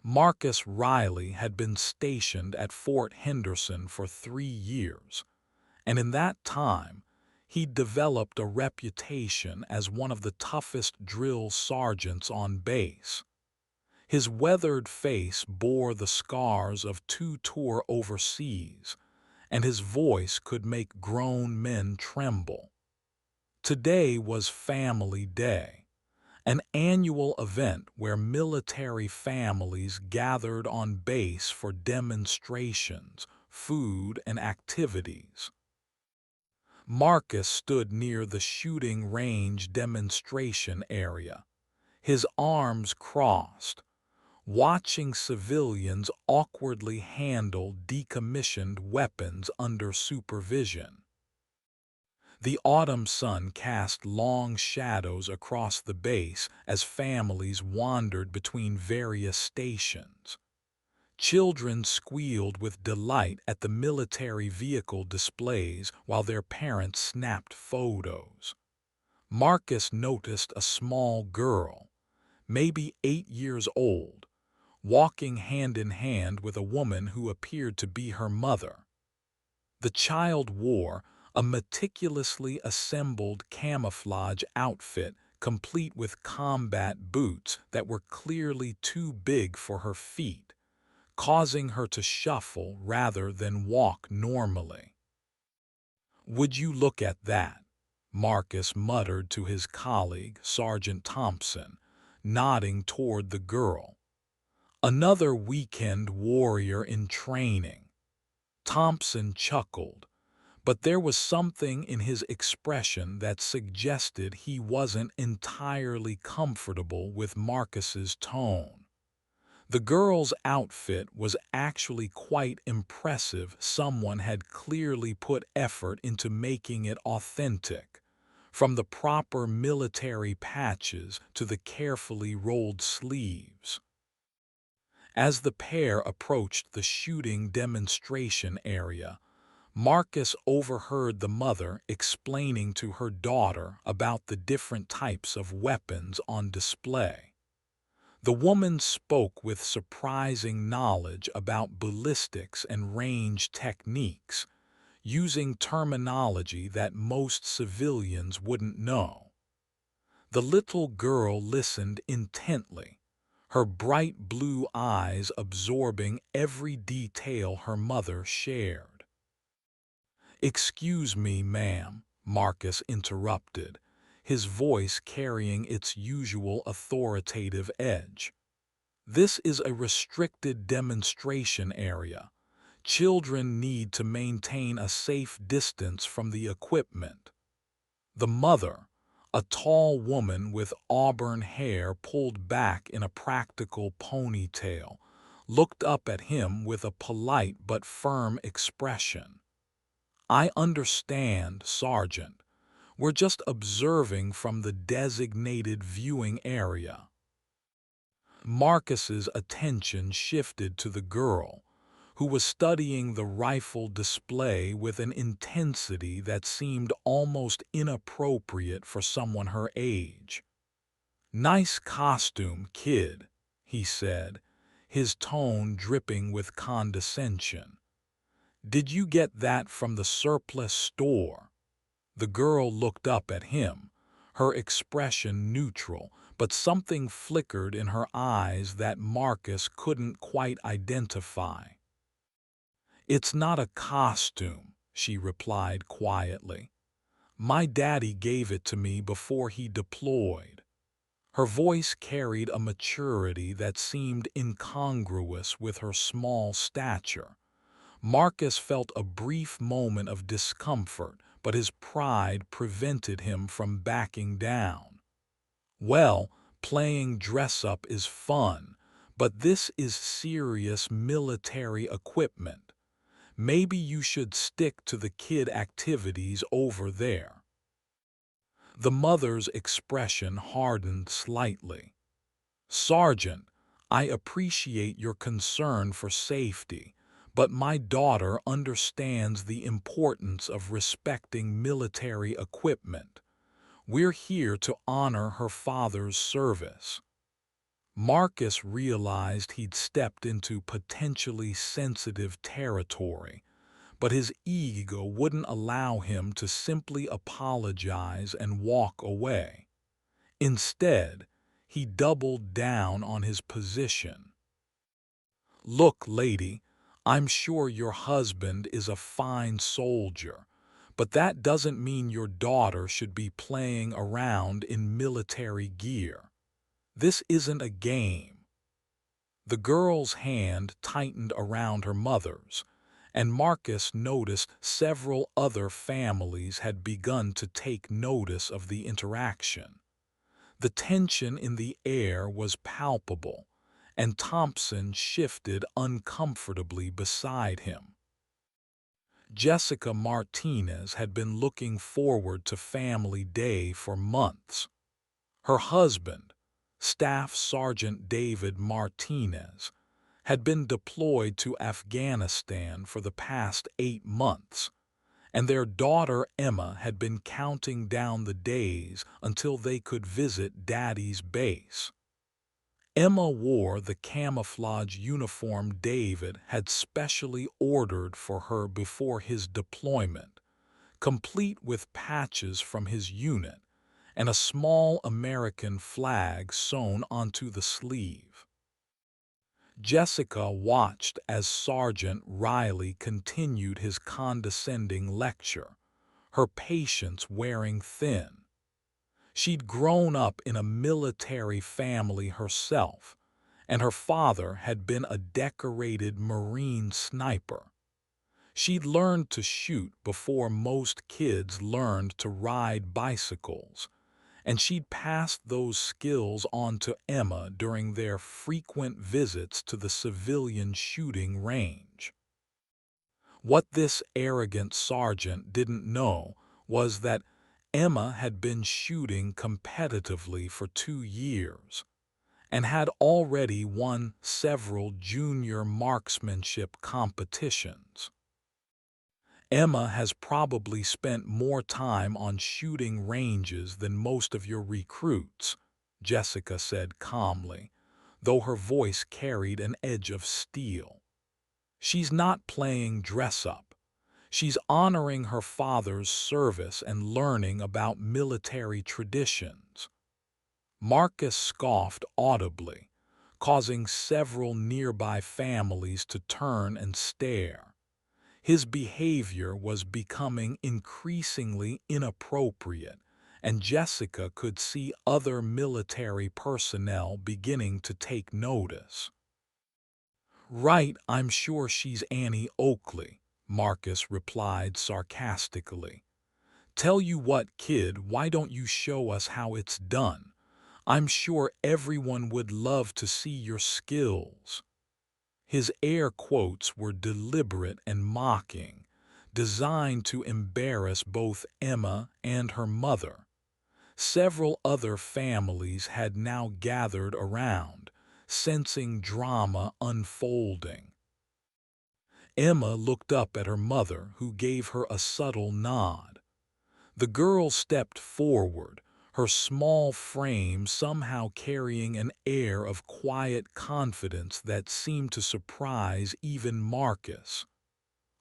Marcus Riley had been stationed at Fort Henderson for 3 years, and in that time, he'd developed a reputation as one of the toughest drill sergeants on base. His weathered face bore the scars of 2 tours overseas, and his voice could make grown men tremble. Today was Family Day, an annual event where military families gathered on base for demonstrations, food, and activities. Marcus stood near the shooting range demonstration area, his arms crossed, watching civilians awkwardly handle decommissioned weapons under supervision. The autumn sun cast long shadows across the base as families wandered between various stations. Children squealed with delight at the military vehicle displays while their parents snapped photos. Marcus noticed a small girl, maybe 8 years old, walking hand in hand with a woman who appeared to be her mother. The child wore a meticulously assembled camouflage outfit complete with combat boots that were clearly too big for her feet, causing her to shuffle rather than walk normally. "Would you look at that?" Marcus muttered to his colleague, Sergeant Thompson, nodding toward the girl. "Another weekend warrior in training." Thompson chuckled, but there was something in his expression that suggested he wasn't entirely comfortable with Marcus's tone. The girl's outfit was actually quite impressive. Someone had clearly put effort into making it authentic, from the proper military patches to the carefully rolled sleeves. As the pair approached the shooting demonstration area, Marcus overheard the mother explaining to her daughter about the different types of weapons on display. The woman spoke with surprising knowledge about ballistics and range techniques, using terminology that most civilians wouldn't know. The little girl listened intently, her bright blue eyes absorbing every detail her mother shared. "Excuse me, ma'am," Marcus interrupted, his voice carrying its usual authoritative edge. "This is a restricted demonstration area. Children need to maintain a safe distance from the equipment." The mother, a tall woman with auburn hair pulled back in a practical ponytail, looked up at him with a polite but firm expression. "I understand, Sergeant. We're just observing from the designated viewing area." Marcus's attention shifted to the girl, who was studying the rifle display with an intensity that seemed almost inappropriate for someone her age. "Nice costume, kid," he said, his tone dripping with condescension. "Did you get that from the surplus store?" The girl looked up at him, her expression neutral, but something flickered in her eyes that Marcus couldn't quite identify. "It's not a costume," she replied quietly. "My daddy gave it to me before he deployed." Her voice carried a maturity that seemed incongruous with her small stature. Marcus felt a brief moment of discomfort, but his pride prevented him from backing down. "Well, playing dress-up is fun, but this is serious military equipment. Maybe you should stick to the kid activities over there." The mother's expression hardened slightly. "Sergeant, I appreciate your concern for safety, but my daughter understands the importance of respecting military equipment. We're here to honor her father's service." Marcus realized he'd stepped into potentially sensitive territory, but his ego wouldn't allow him to simply apologize and walk away. Instead, he doubled down on his position. "Look, lady, I'm sure your husband is a fine soldier, but that doesn't mean your daughter should be playing around in military gear. This isn't a game." The girl's hand tightened around her mother's, and Marcus noticed several other families had begun to take notice of the interaction. The tension in the air was palpable, and Thompson shifted uncomfortably beside him. Jessica Martinez had been looking forward to Family Day for months. Her husband, Staff Sergeant David Martinez, had been deployed to Afghanistan for the past 8 months, and their daughter Emma had been counting down the days until they could visit Daddy's base. Emma wore the camouflage uniform David had specially ordered for her before his deployment, complete with patches from his unit and a small American flag sewn onto the sleeve. Jessica watched as Sergeant Riley continued his condescending lecture, her patience wearing thin. She'd grown up in a military family herself, and her father had been a decorated Marine sniper. She'd learned to shoot before most kids learned to ride bicycles, and she'd passed those skills on to Emma during their frequent visits to the civilian shooting range. What this arrogant sergeant didn't know was that Emma had been shooting competitively for 2 years and had already won several junior marksmanship competitions. "Emma has probably spent more time on shooting ranges than most of your recruits," Jessica said calmly, though her voice carried an edge of steel. "She's not playing dress-up. She's honoring her father's service and learning about military traditions." Marcus scoffed audibly, causing several nearby families to turn and stare. His behavior was becoming increasingly inappropriate, and Jessica could see other military personnel beginning to take notice. "Right, I'm sure she's Annie Oakley," Marcus replied sarcastically. "Tell you what, kid, why don't you show us how it's done? I'm sure everyone would love to see your skills." His air quotes were deliberate and mocking, designed to embarrass both Emma and her mother. Several other families had now gathered around, sensing drama unfolding. Emma looked up at her mother, who gave her a subtle nod. The girl stepped forward, her small frame somehow carrying an air of quiet confidence that seemed to surprise even Marcus.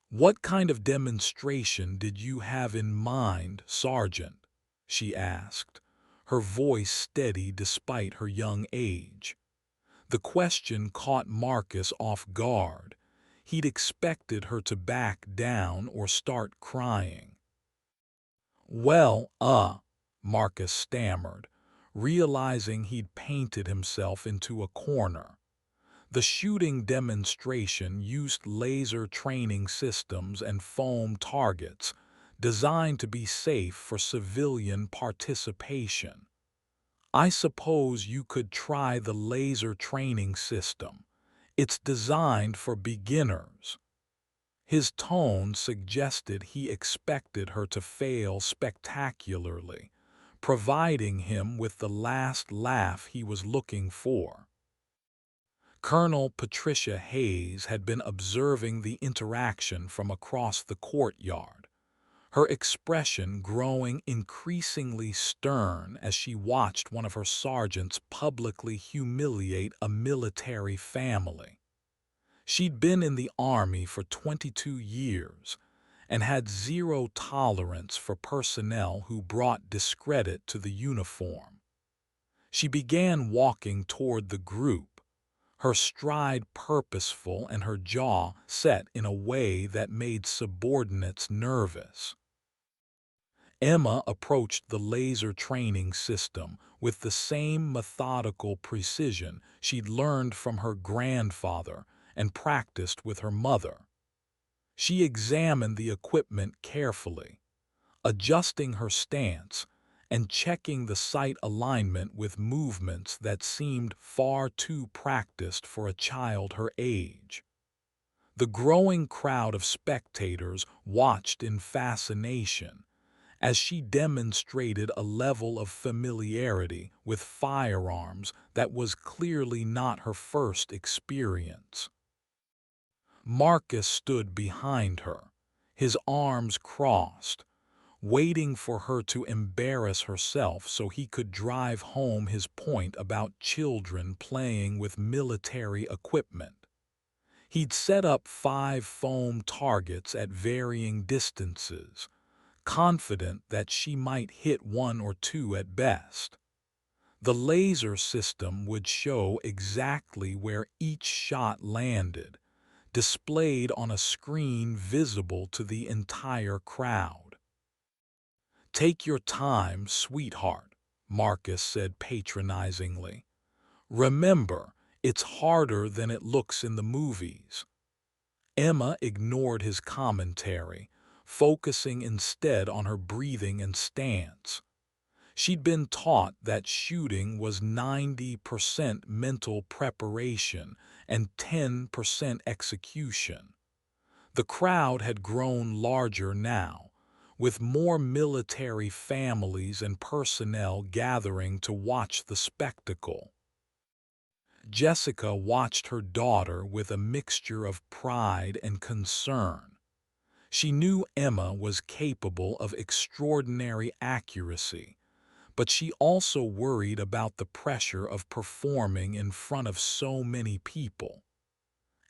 "What kind of demonstration did you have in mind, Sergeant?" she asked, her voice steady despite her young age. The question caught Marcus off guard. He'd expected her to back down or start crying. "Well, Marcus stammered, realizing he'd painted himself into a corner. The shooting demonstration used laser training systems and foam targets, designed to be safe for civilian participation. "I suppose you could try the laser training system. It's designed for beginners." His tone suggested he expected her to fail spectacularly, providing him with the last laugh he was looking for. Colonel Patricia Hayes had been observing the interaction from across the courtyard. her expression growing increasingly stern as she watched one of her sergeants publicly humiliate a military family. She'd been in the Army for 22 years and had zero tolerance for personnel who brought discredit to the uniform. She began walking toward the group, her stride purposeful and her jaw set in a way that made subordinates nervous. Emma approached the laser training system with the same methodical precision she'd learned from her grandfather and practiced with her mother. She examined the equipment carefully, adjusting her stance and checking the sight alignment with movements that seemed far too practiced for a child her age. The growing crowd of spectators watched in fascination as she demonstrated a level of familiarity with firearms that was clearly not her first experience. Marcus stood behind her, his arms crossed, waiting for her to embarrass herself so he could drive home his point about children playing with military equipment. He'd set up 5 foam targets at varying distances, confident that she might hit 1 or 2 at best. The laser system would show exactly where each shot landed, displayed on a screen visible to the entire crowd. "Take your time, sweetheart," Marcus said patronizingly. "Remember, it's harder than it looks in the movies." Emma ignored his commentary, focusing instead on her breathing and stance. She'd been taught that shooting was 90% mental preparation and 10% execution. The crowd had grown larger now, with more military families and personnel gathering to watch the spectacle. Jessica watched her daughter with a mixture of pride and concern. She knew Emma was capable of extraordinary accuracy, but she also worried about the pressure of performing in front of so many people.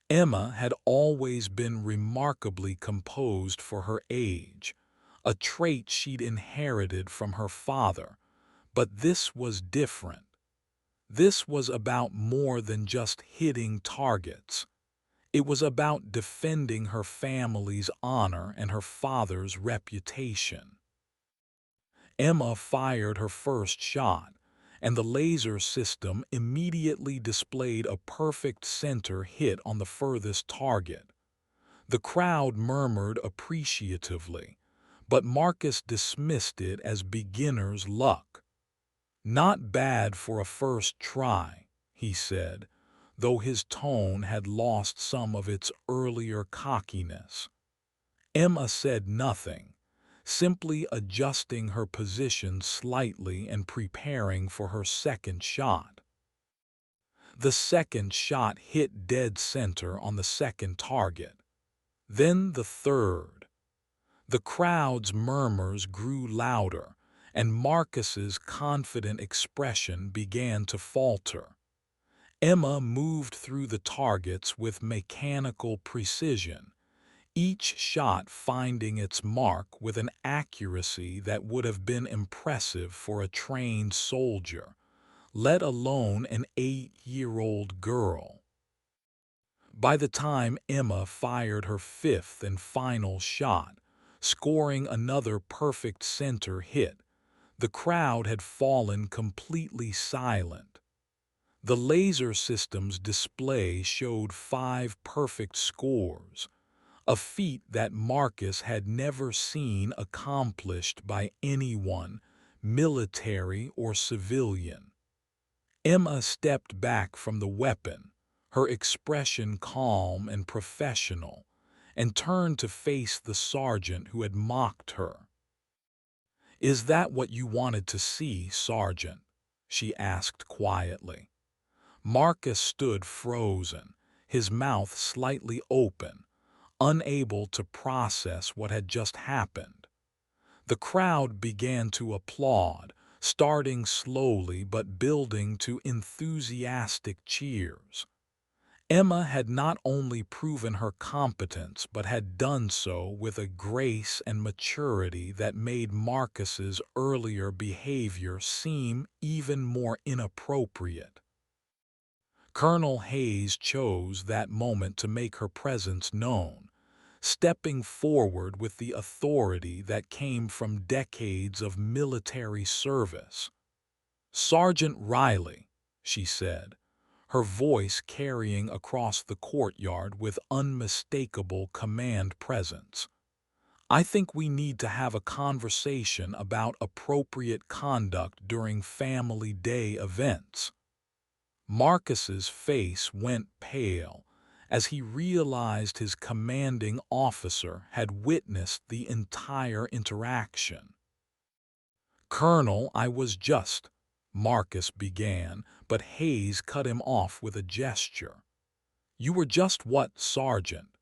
Emma had always been remarkably composed for her age, a trait she'd inherited from her father, but this was different. This was about more than just hitting targets. It was about defending her family's honor and her father's reputation. Emma fired her first shot, and the laser system immediately displayed a perfect center hit on the furthest target. The crowd murmured appreciatively, but Marcus dismissed it as beginner's luck. "Not bad for a first try," he said, though his tone had lost some of its earlier cockiness. Emma said nothing, simply adjusting her position slightly and preparing for her second shot. The second shot hit dead center on the second target. Then the third. The crowd's murmurs grew louder, and Marcus's confident expression began to falter. Emma moved through the targets with mechanical precision, each shot finding its mark with an accuracy that would have been impressive for a trained soldier, let alone an 8-year-old girl. By the time Emma fired her fifth and final shot, scoring another perfect center hit, the crowd had fallen completely silent. The laser system's display showed 5 perfect scores, a feat that Marcus had never seen accomplished by anyone, military or civilian. Emma stepped back from the weapon, her expression calm and professional, and turned to face the sergeant who had mocked her. "Is that what you wanted to see, Sergeant?" she asked quietly. Marcus stood frozen, his mouth slightly open, unable to process what had just happened. The crowd began to applaud, starting slowly but building to enthusiastic cheers. Emma had not only proven her competence but had done so with a grace and maturity that made Marcus's earlier behavior seem even more inappropriate. Colonel Hayes chose that moment to make her presence known, stepping forward with the authority that came from decades of military service. "Sergeant Riley," she said, her voice carrying across the courtyard with unmistakable command presence. "I think we need to have a conversation about appropriate conduct during Family Day events." Marcus's face went pale as he realized his commanding officer had witnessed the entire interaction. "Colonel, I was just," Marcus began, but Hayes cut him off with a gesture. "You were just what, Sergeant?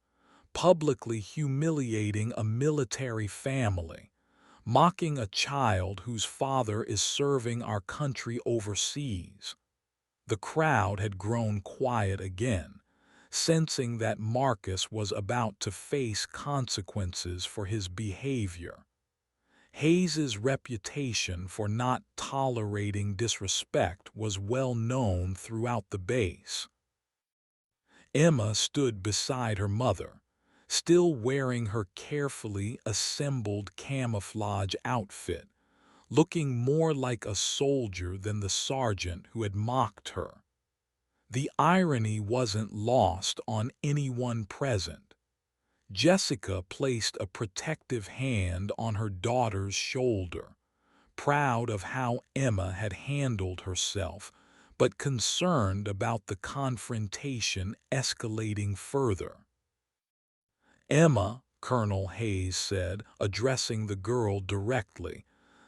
Publicly humiliating a military family, mocking a child whose father is serving our country overseas." The crowd had grown quiet again, sensing that Marcus was about to face consequences for his behavior. Hayes's reputation for not tolerating disrespect was well known throughout the base. Emma stood beside her mother, still wearing her carefully assembled camouflage outfit, looking more like a soldier than the sergeant who had mocked her. The irony wasn't lost on anyone present. Jessica placed a protective hand on her daughter's shoulder, proud of how Emma had handled herself, but concerned about the confrontation escalating further. "Emma," Colonel Hayes said, addressing the girl directly,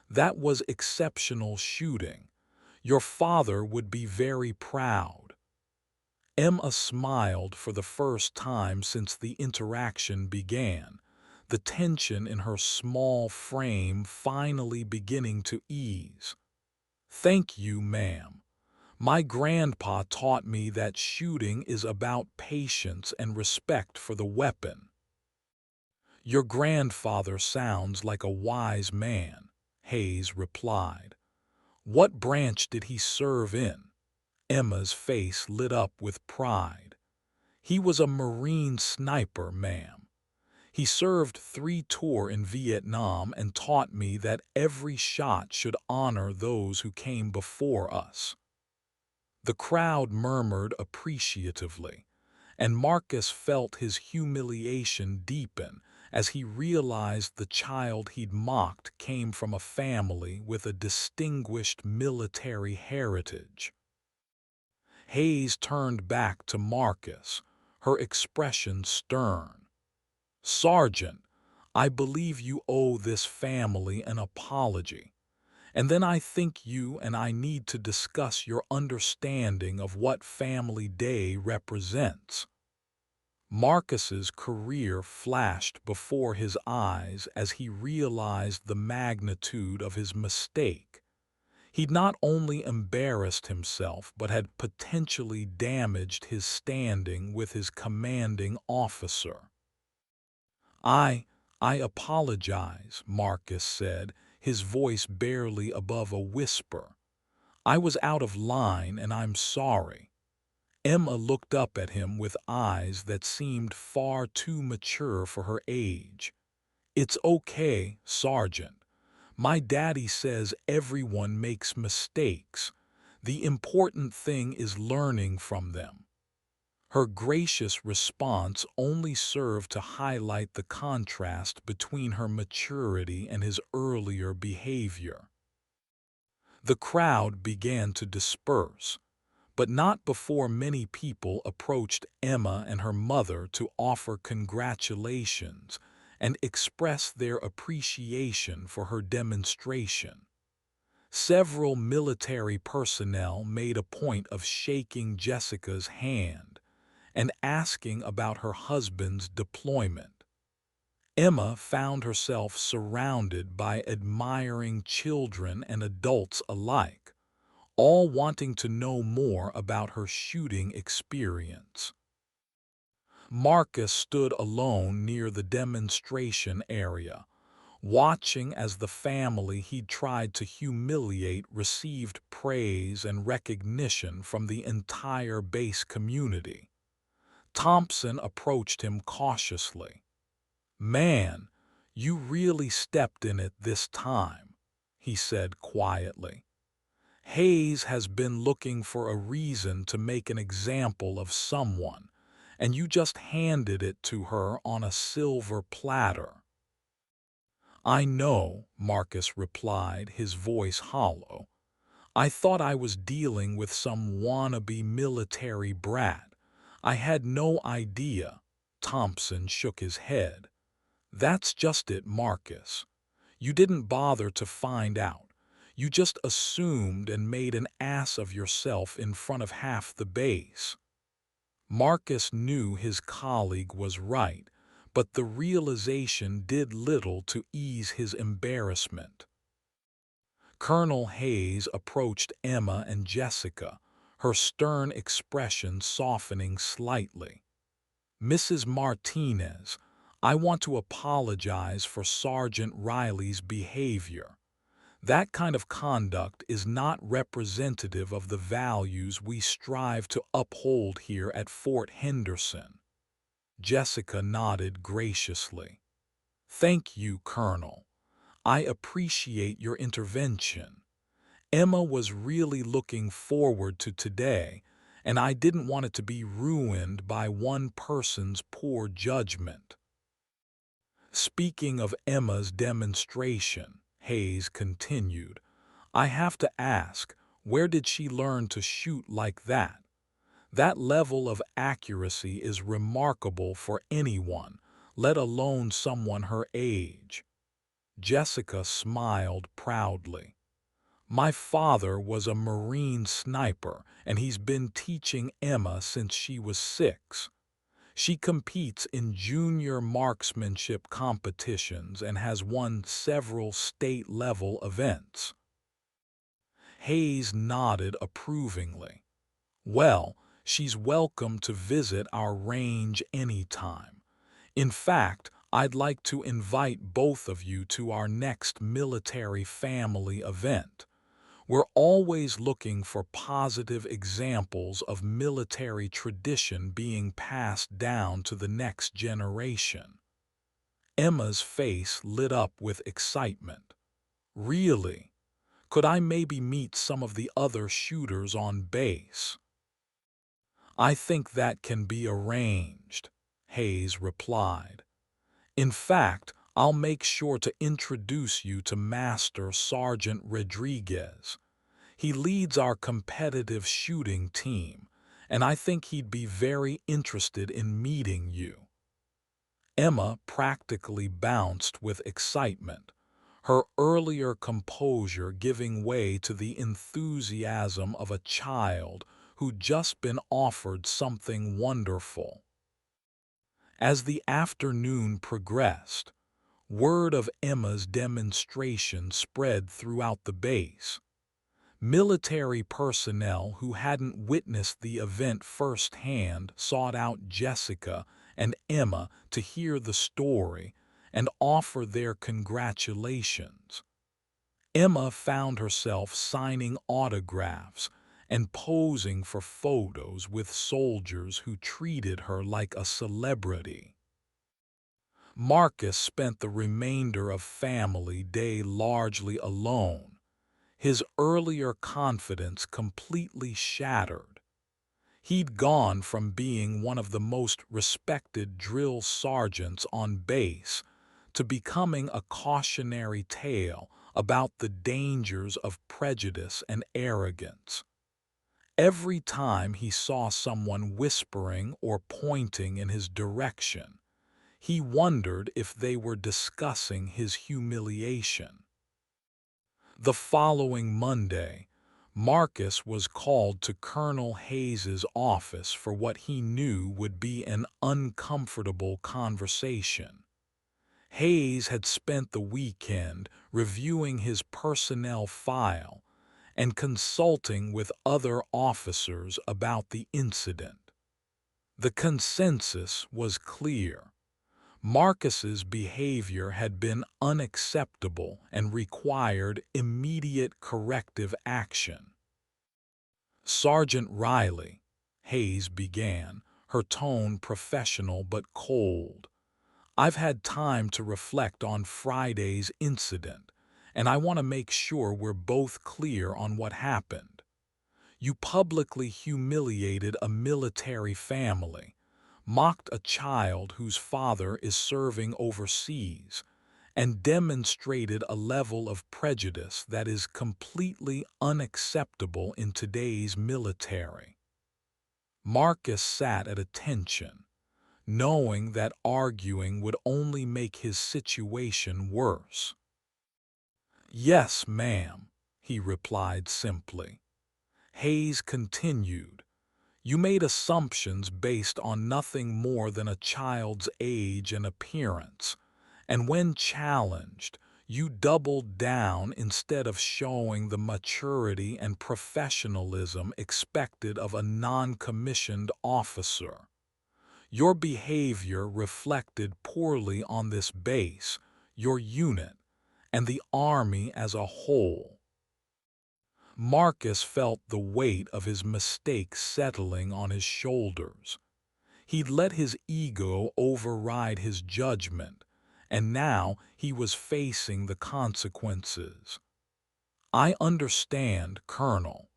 "that was exceptional shooting. Your father would be very proud." Emma smiled for the first time since the interaction began, the tension in her small frame finally beginning to ease. "Thank you, ma'am. My grandpa taught me that shooting is about patience and respect for the weapon." "Your grandfather sounds like a wise man," Hayes replied. "What branch did he serve in?" Emma's face lit up with pride. "He was a Marine sniper, ma'am. He served 3 tours in Vietnam and taught me that every shot should honor those who came before us." The crowd murmured appreciatively, and Marcus felt his humiliation deepen as he realized the child he'd mocked came from a family with a distinguished military heritage. Hayes turned back to Marcus, her expression stern. "Sergeant, I believe you owe this family an apology, and then I think you and I need to discuss your understanding of what Family Day represents." Marcus's career flashed before his eyes as he realized the magnitude of his mistake. He'd not only embarrassed himself but had potentially damaged his standing with his commanding officer. I apologize," Marcus said, his voice barely above a whisper. "I was out of line and I'm sorry." Emma looked up at him with eyes that seemed far too mature for her age. "It's okay, Sergeant. My daddy says everyone makes mistakes. The important thing is learning from them." Her gracious response only served to highlight the contrast between her maturity and his earlier behavior. The crowd began to disperse, but not before many people approached Emma and her mother to offer congratulations and express their appreciation for her demonstration. Several military personnel made a point of shaking Jessica's hand and asking about her husband's deployment. Emma found herself surrounded by admiring children and adults alike, all wanting to know more about her shooting experience. Marcus stood alone near the demonstration area, watching as the family he'd tried to humiliate received praise and recognition from the entire base community. Thompson approached him cautiously. "Man, you really stepped in it this time," he said quietly. "Hayes has been looking for a reason to make an example of someone, and you just handed it to her on a silver platter." "I know," Marcus replied, his voice hollow. "I thought I was dealing with some wannabe military brat. I had no idea." Thompson shook his head. "That's just it, Marcus. You didn't bother to find out. You just assumed and made an ass of yourself in front of half the base." Marcus knew his colleague was right, but the realization did little to ease his embarrassment. Colonel Hayes approached Emma and Jessica, her stern expression softening slightly. "Mrs. Martinez, I want to apologize for Sergeant Riley's behavior. That kind of conduct is not representative of the values we strive to uphold here at Fort Henderson." Jessica nodded graciously. "Thank you, Colonel. I appreciate your intervention. Emma was really looking forward to today, and I didn't want it to be ruined by one person's poor judgment." "Speaking of Emma's demonstration," Hayes continued, "I have to ask, where did she learn to shoot like that? That level of accuracy is remarkable for anyone, let alone someone her age." Jessica smiled proudly. "My father was a Marine sniper, and he's been teaching Emma since she was 6. She competes in junior marksmanship competitions and has won several state-level events." Hayes nodded approvingly. "Well, she's welcome to visit our range anytime. In fact, I'd like to invite both of you to our next military family event. We're always looking for positive examples of military tradition being passed down to the next generation." Emma's face lit up with excitement. "Really? Could I maybe meet some of the other shooters on base?" "I think that can be arranged," Hayes replied. "In fact, I'll make sure to introduce you to Master Sergeant Rodriguez. He leads our competitive shooting team, and I think he'd be very interested in meeting you." Emma practically bounced with excitement, her earlier composure giving way to the enthusiasm of a child who'd just been offered something wonderful. As the afternoon progressed, word of Emma's demonstration spread throughout the base. Military personnel who hadn't witnessed the event firsthand sought out Jessica and Emma to hear the story and offer their congratulations. Emma found herself signing autographs and posing for photos with soldiers who treated her like a celebrity. Marcus spent the remainder of Family Day largely alone, his earlier confidence completely shattered. He'd gone from being one of the most respected drill sergeants on base to becoming a cautionary tale about the dangers of prejudice and arrogance. Every time he saw someone whispering or pointing in his direction, he wondered if they were discussing his humiliation. The following Monday, Marcus was called to Colonel Hayes's office for what he knew would be an uncomfortable conversation. Hayes had spent the weekend reviewing his personnel file and consulting with other officers about the incident. The consensus was clear. Marcus's behavior had been unacceptable and required immediate corrective action. Sergeant Riley, Hayes began, her tone professional but cold. I've had time to reflect on Friday's incident, and I want to make sure we're both clear on what happened. You publicly humiliated a military family, mocked a child whose father is serving overseas, and demonstrated a level of prejudice that is completely unacceptable in today's military. Marcus sat at attention, knowing that arguing would only make his situation worse. "Yes, ma'am," he replied simply. Hayes continued, "You made assumptions based on nothing more than a child's age and appearance, and when challenged, you doubled down instead of showing the maturity and professionalism expected of a non-commissioned officer. Your behavior reflected poorly on this base, your unit, and the Army as a whole." Marcus felt the weight of his mistake settling on his shoulders. He'd let his ego override his judgment, and now he was facing the consequences. "I understand, Colonel.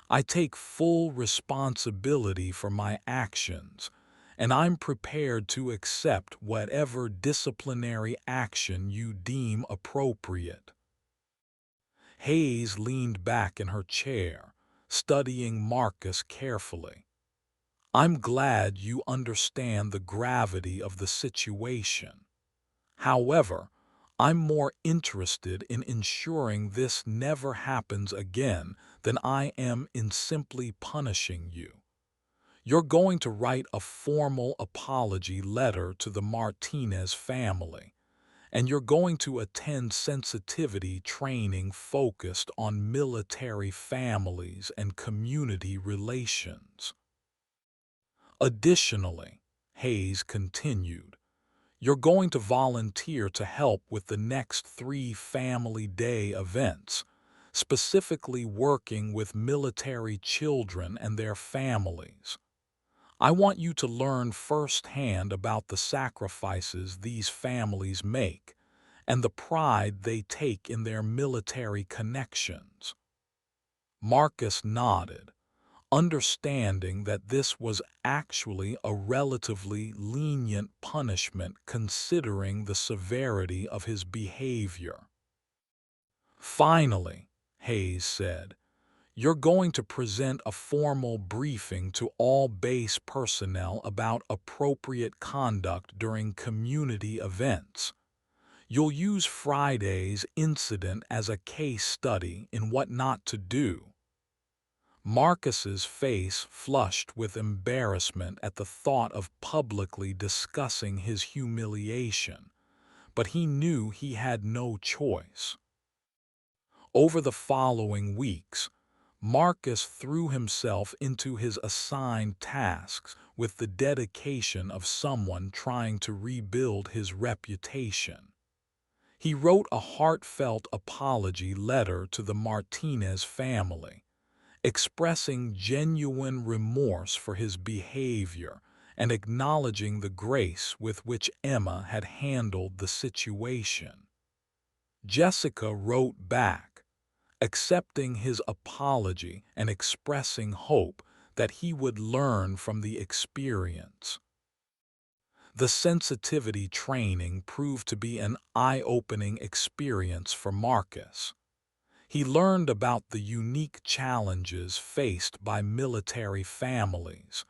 I take full responsibility for my actions, and I'm prepared to accept whatever disciplinary action you deem appropriate." Hayes leaned back in her chair, studying Marcus carefully. "I'm glad you understand the gravity of the situation. However, I'm more interested in ensuring this never happens again than I am in simply punishing you. You're going to write a formal apology letter to the Martinez family, and you're going to attend sensitivity training focused on military families and community relations. Additionally," Hayes continued, "you're going to volunteer to help with the next 3 Family Day events, specifically working with military children and their families. I want you to learn firsthand about the sacrifices these families make and the pride they take in their military connections." Marcus nodded, understanding that this was actually a relatively lenient punishment considering the severity of his behavior. "Finally," Hayes said, "you're going to present a formal briefing to all base personnel about appropriate conduct during community events. You'll use Friday's incident as a case study in what not to do." Marcus's face flushed with embarrassment at the thought of publicly discussing his humiliation, but he knew he had no choice. Over the following weeks, Marcus threw himself into his assigned tasks with the dedication of someone trying to rebuild his reputation. He wrote a heartfelt apology letter to the Martinez family, expressing genuine remorse for his behavior and acknowledging the grace with which Emma had handled the situation. Jessica wrote back, accepting his apology and expressing hope that he would learn from the experience. The sensitivity training proved to be an eye-opening experience for Marcus. He learned about the unique challenges faced by military families,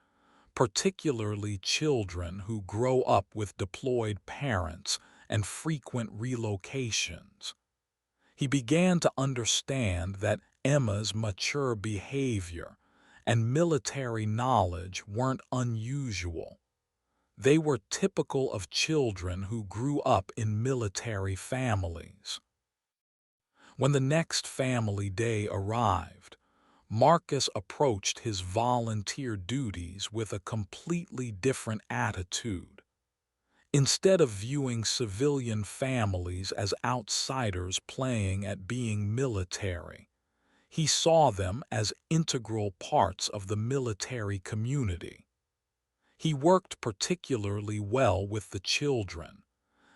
particularly children who grow up with deployed parents and frequent relocations. He began to understand that Emma's mature behavior and military knowledge weren't unusual. They were typical of children who grew up in military families. When the next family day arrived, Marcus approached his volunteer duties with a completely different attitude. Instead of viewing civilian families as outsiders playing at being military, he saw them as integral parts of the military community. He worked particularly well with the children,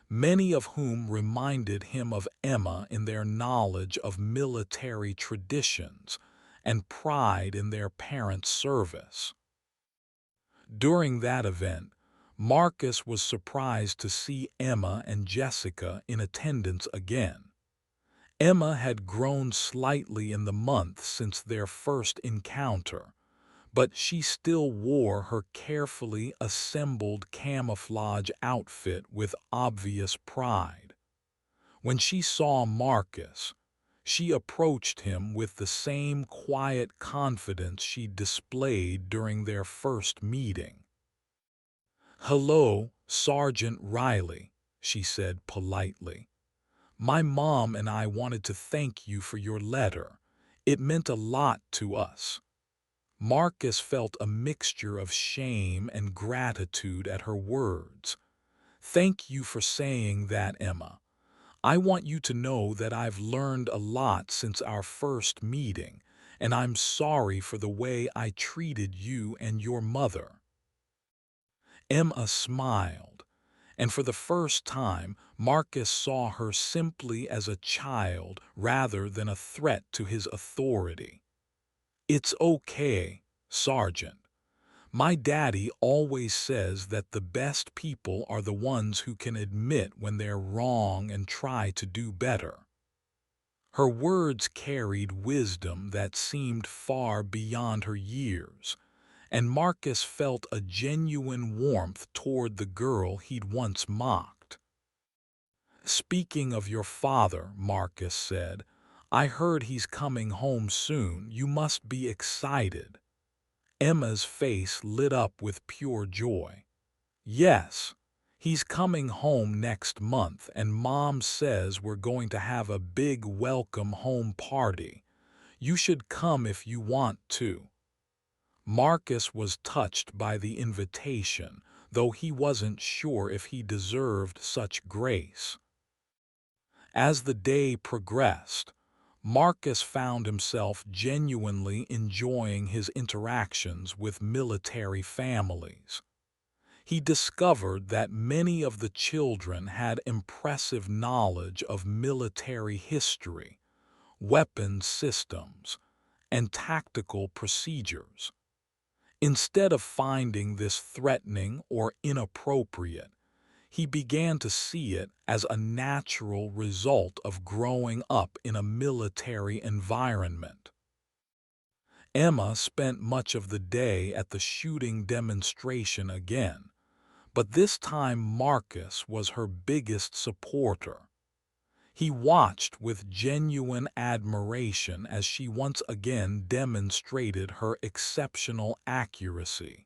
many of whom reminded him of Emma in their knowledge of military traditions and pride in their parents' service. During that event, Marcus was surprised to see Emma and Jessica in attendance again. Emma had grown slightly in the month since their first encounter, but she still wore her carefully assembled camouflage outfit with obvious pride. When she saw Marcus, she approached him with the same quiet confidence she displayed during their first meeting. "Hello, Sergeant Riley," she said politely. "My mom and I wanted to thank you for your letter. It meant a lot to us." Marcus felt a mixture of shame and gratitude at her words. "Thank you for saying that, Emma. I want you to know that I've learned a lot since our first meeting, and I'm sorry for the way I treated you and your mother." Emma smiled, and for the first time Marcus saw her simply as a child rather than a threat to his authority. "It's okay, Sergeant. My daddy always says that the best people are the ones who can admit when they're wrong and try to do better." Her words carried wisdom that seemed far beyond her years, and Marcus felt a genuine warmth toward the girl he'd once mocked. "Speaking of your father," Marcus said, "I heard he's coming home soon. You must be excited." Emma's face lit up with pure joy. "Yes, he's coming home next month, and Mom says we're going to have a big welcome home party. You should come if you want to." Marcus was touched by the invitation, though he wasn't sure if he deserved such grace. As the day progressed, Marcus found himself genuinely enjoying his interactions with military families. He discovered that many of the children had impressive knowledge of military history, weapons systems, and tactical procedures. Instead of finding this threatening or inappropriate, he began to see it as a natural result of growing up in a military environment. Emma spent much of the day at the shooting demonstration again, but this time Marcus was her biggest supporter. He watched with genuine admiration as she once again demonstrated her exceptional accuracy,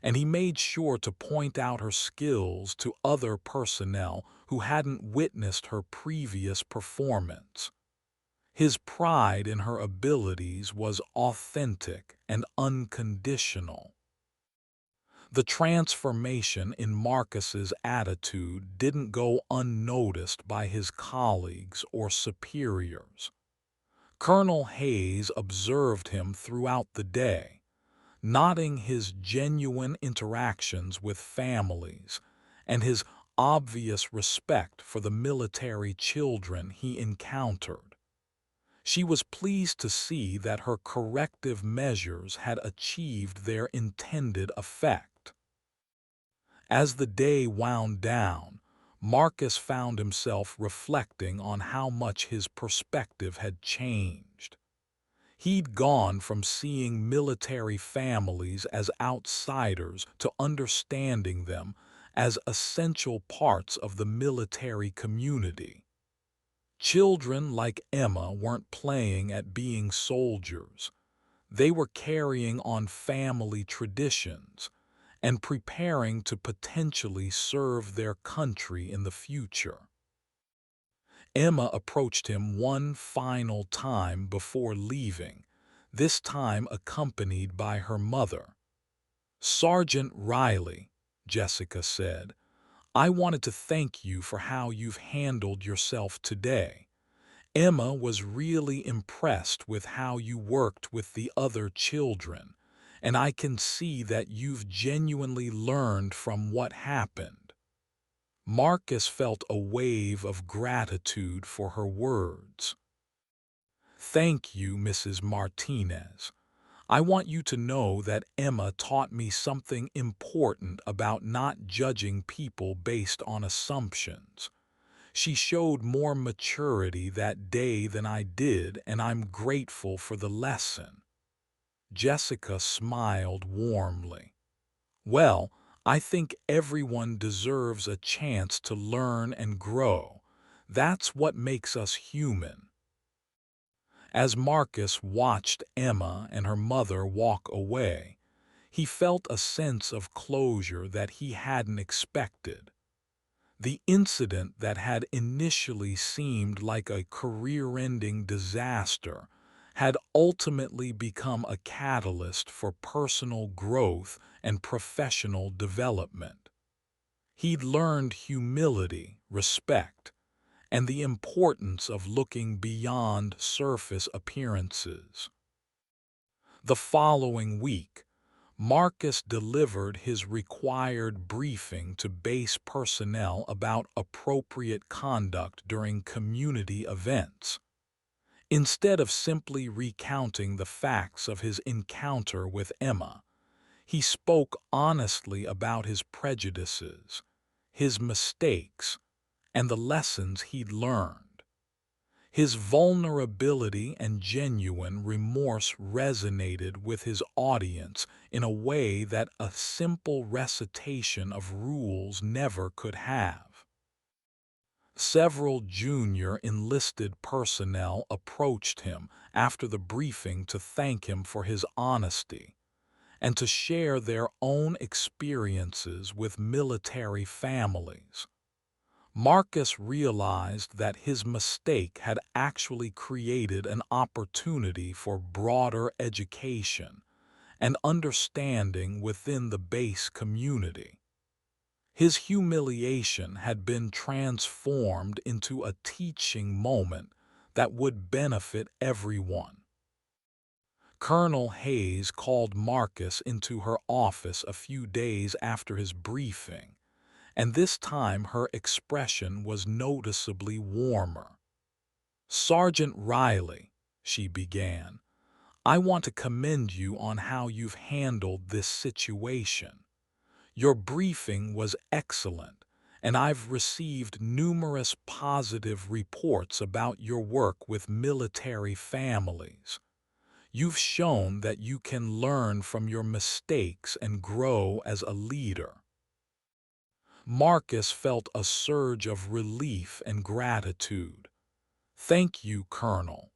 and he made sure to point out her skills to other personnel who hadn't witnessed her previous performance. His pride in her abilities was authentic and unconditional. The transformation in Marcus's attitude didn't go unnoticed by his colleagues or superiors. Colonel Hayes observed him throughout the day, noting his genuine interactions with families and his obvious respect for the military children he encountered. She was pleased to see that her corrective measures had achieved their intended effect. As the day wound down, Marcus found himself reflecting on how much his perspective had changed. He'd gone from seeing military families as outsiders to understanding them as essential parts of the military community. Children like Emma weren't playing at being soldiers. They were carrying on family traditions, and preparing to potentially serve their country in the future. Emma approached him one final time before leaving, this time accompanied by her mother. "Sergeant Riley," Jessica said, "I wanted to thank you for how you've handled yourself today. Emma was really impressed with how you worked with the other children, and I can see that you've genuinely learned from what happened." Marcus felt a wave of gratitude for her words. "Thank you, Mrs. Martinez. I want you to know that Emma taught me something important about not judging people based on assumptions. She showed more maturity that day than I did, and I'm grateful for the lesson." Jessica smiled warmly. "Well, I think everyone deserves a chance to learn and grow. That's what makes us human." As Marcus watched Emma and her mother walk away, he felt a sense of closure that he hadn't expected. The incident that had initially seemed like a career-ending disaster had ultimately become a catalyst for personal growth and professional development. He'd learned humility, respect, and the importance of looking beyond surface appearances. The following week, Marcus delivered his required briefing to base personnel about appropriate conduct during community events. Instead of simply recounting the facts of his encounter with Emma, he spoke honestly about his prejudices, his mistakes, and the lessons he'd learned. His vulnerability and genuine remorse resonated with his audience in a way that a simple recitation of rules never could have. Several junior enlisted personnel approached him after the briefing to thank him for his honesty and to share their own experiences with military families. Marcus realized that his mistake had actually created an opportunity for broader education and understanding within the base community. His humiliation had been transformed into a teaching moment that would benefit everyone. Colonel Hayes called Marcus into her office a few days after his briefing, and this time her expression was noticeably warmer. "Sergeant Riley," she began, "I want to commend you on how you've handled this situation. Your briefing was excellent, and I've received numerous positive reports about your work with military families. You've shown that you can learn from your mistakes and grow as a leader." Marcus felt a surge of relief and gratitude. "Thank you, Colonel.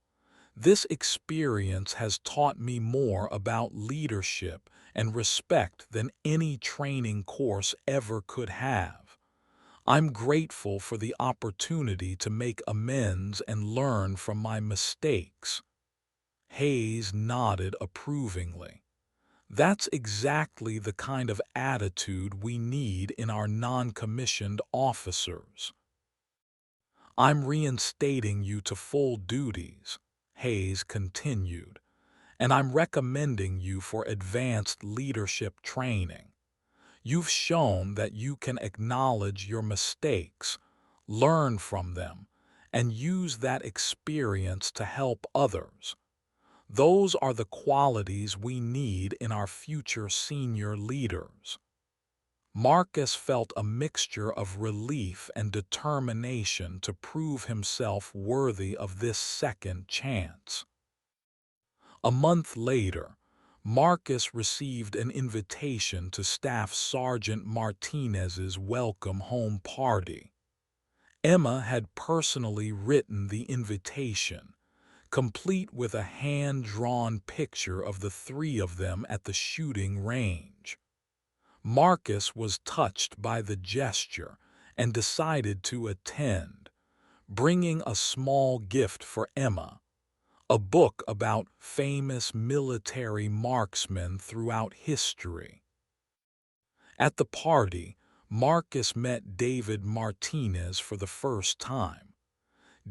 This experience has taught me more about leadership and respect than any training course ever could have. I'm grateful for the opportunity to make amends and learn from my mistakes." Hayes nodded approvingly. "That's exactly the kind of attitude we need in our non-commissioned officers." "I'm reinstating you to full duties," Hayes continued, "and I'm recommending you for advanced leadership training. You've shown that you can acknowledge your mistakes, learn from them, and use that experience to help others. Those are the qualities we need in our future senior leaders." Marcus felt a mixture of relief and determination to prove himself worthy of this second chance. A month later, Marcus received an invitation to Staff Sergeant Martinez's welcome home party. Emma had personally written the invitation, complete with a hand-drawn picture of the three of them at the shooting range. Marcus was touched by the gesture and decided to attend, bringing a small gift for Emma, a book about famous military marksmen throughout history. At the party, Marcus met David Martinez for the first time.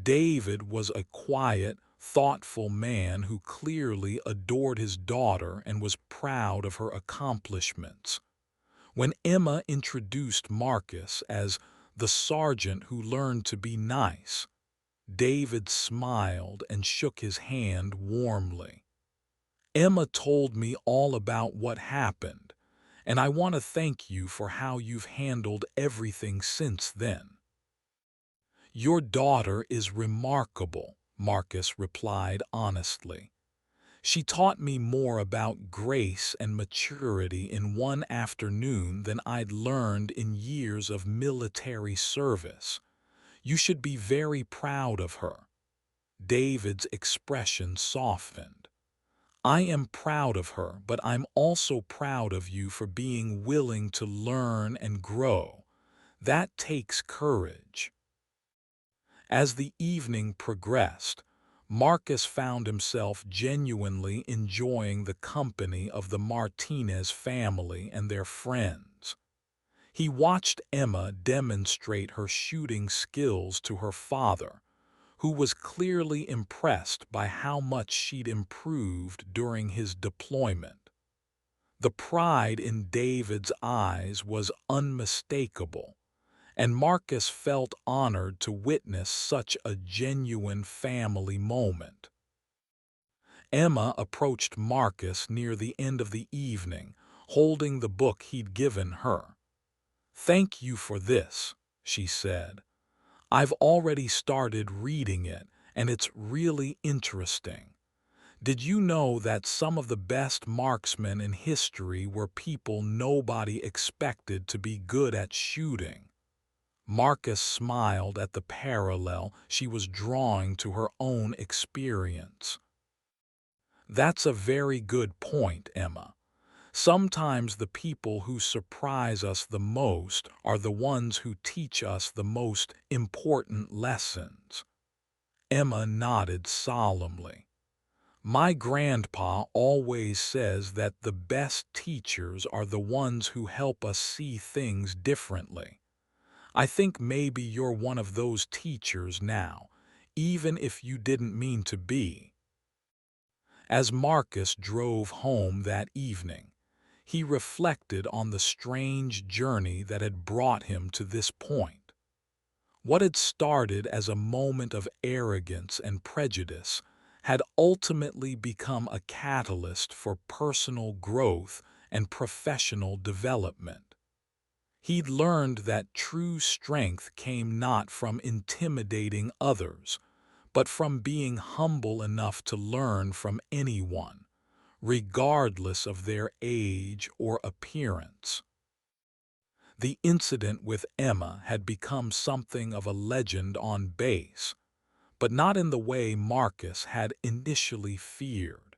David was a quiet, thoughtful man who clearly adored his daughter and was proud of her accomplishments. When Emma introduced Marcus as the sergeant who learned to be nice, David smiled and shook his hand warmly. Emma told me all about what happened, and I want to thank you for how you've handled everything since then. Your daughter is remarkable, Marcus replied honestly. She taught me more about grace and maturity in one afternoon than I'd learned in years of military service. You should be very proud of her. David's expression softened. I am proud of her, but I'm also proud of you for being willing to learn and grow. That takes courage. As the evening progressed, Marcus found himself genuinely enjoying the company of the Martinez family and their friends. He watched Emma demonstrate her shooting skills to her father, who was clearly impressed by how much she'd improved during his deployment. The pride in David's eyes was unmistakable, and Marcus felt honored to witness such a genuine family moment. Emma approached Marcus near the end of the evening, holding the book he'd given her. "Thank you for this," she said. "I've already started reading it, and it's really interesting. Did you know that some of the best marksmen in history were people nobody expected to be good at shooting?" Marcus smiled at the parallel she was drawing to her own experience. "That's a very good point, Emma. Sometimes the people who surprise us the most are the ones who teach us the most important lessons." Emma nodded solemnly. "My grandpa always says that the best teachers are the ones who help us see things differently. I think maybe you're one of those teachers now, even if you didn't mean to be." As Marcus drove home that evening, he reflected on the strange journey that had brought him to this point. What had started as a moment of arrogance and prejudice had ultimately become a catalyst for personal growth and professional development. He'd learned that true strength came not from intimidating others, but from being humble enough to learn from anyone, regardless of their age or appearance. The incident with Emma had become something of a legend on base, but not in the way Marcus had initially feared.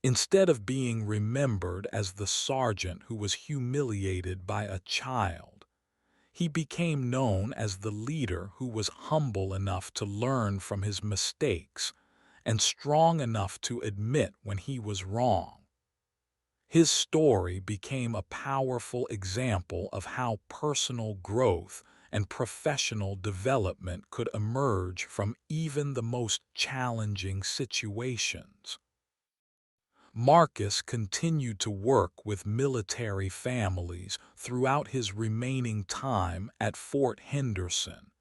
Instead of being remembered as the sergeant who was humiliated by a child, he became known as the leader who was humble enough to learn from his mistakes and strong enough to admit when he was wrong. His story became a powerful example of how personal growth and professional development could emerge from even the most challenging situations. Marcus continued to work with military families throughout his remaining time at Fort Henderson,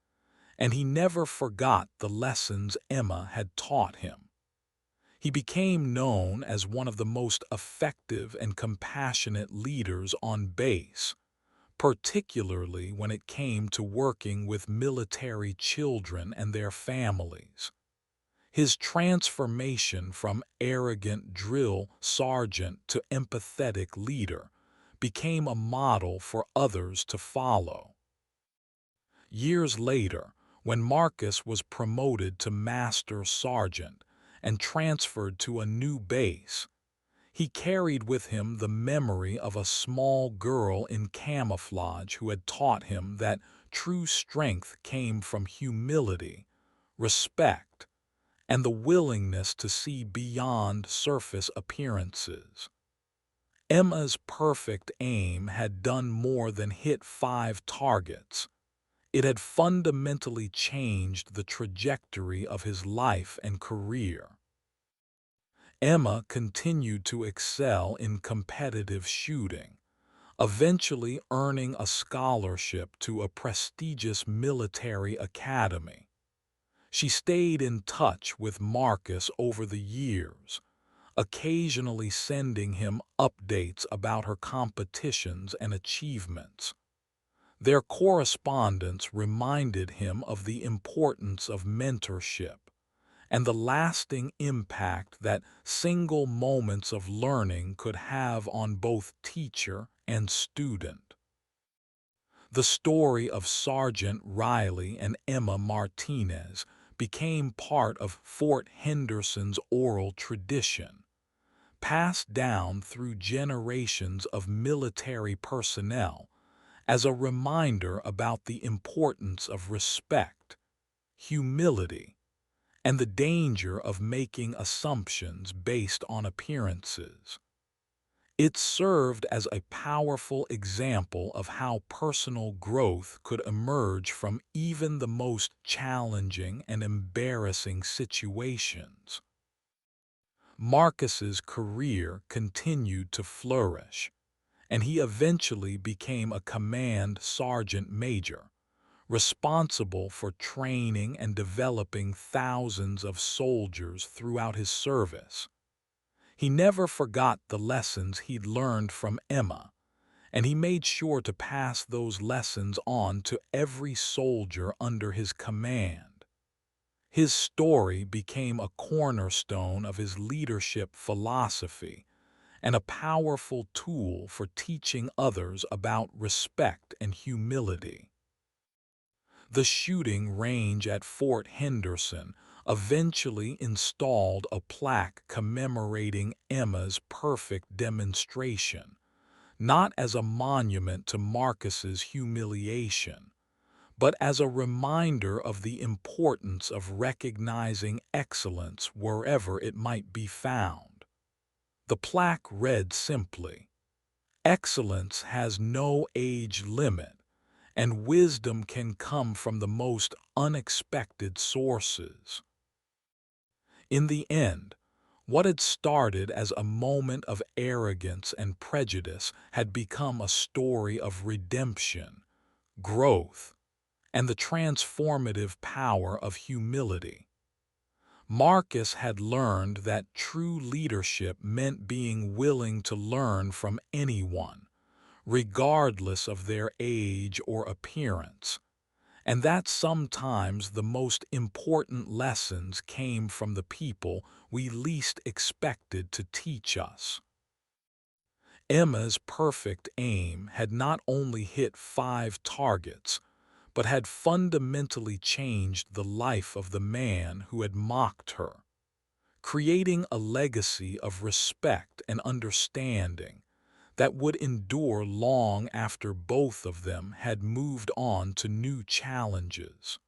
and he never forgot the lessons Emma had taught him. He became known as one of the most effective and compassionate leaders on base, particularly when it came to working with military children and their families. His transformation from arrogant drill sergeant to empathetic leader became a model for others to follow. Years later, when Marcus was promoted to master sergeant and transferred to a new base, He carried with him the memory of a small girl in camouflage who had taught him that true strength came from humility, respect, and the willingness to see beyond surface appearances. Emma's perfect aim had done more than hit 5 targets. It had fundamentally changed the trajectory of his life and career. Emma continued to excel in competitive shooting, eventually earning a scholarship to a prestigious military academy. She stayed in touch with Marcus over the years, occasionally sending him updates about her competitions and achievements. Their correspondence reminded him of the importance of mentorship and the lasting impact that single moments of learning could have on both teacher and student. The story of Sergeant Riley and Emma Martinez became part of Fort Henderson's oral tradition, passed down through generations of military personnel as a reminder about the importance of respect, humility, and the danger of making assumptions based on appearances. It served as a powerful example of how personal growth could emerge from even the most challenging and embarrassing situations. Marcus's career continued to flourish, and he eventually became a command sergeant major, responsible for training and developing thousands of soldiers throughout his service. He never forgot the lessons he'd learned from Emma, and he made sure to pass those lessons on to every soldier under his command. His story became a cornerstone of his leadership philosophy and a powerful tool for teaching others about respect and humility. The shooting range at Fort Henderson eventually installed a plaque commemorating Emma's perfect demonstration, not as a monument to Marcus's humiliation, but as a reminder of the importance of recognizing excellence wherever it might be found. The plaque read simply, "Excellence has no age limit, and wisdom can come from the most unexpected sources." In the end, what had started as a moment of arrogance and prejudice had become a story of redemption, growth, and the transformative power of humility. Marcus had learned that true leadership meant being willing to learn from anyone, regardless of their age or appearance, and that sometimes the most important lessons came from the people we least expected to teach us. Emma's perfect aim had not only hit 5 targets, but had fundamentally changed the life of the man who had mocked her, creating a legacy of respect and understanding that would endure long after both of them had moved on to new challenges.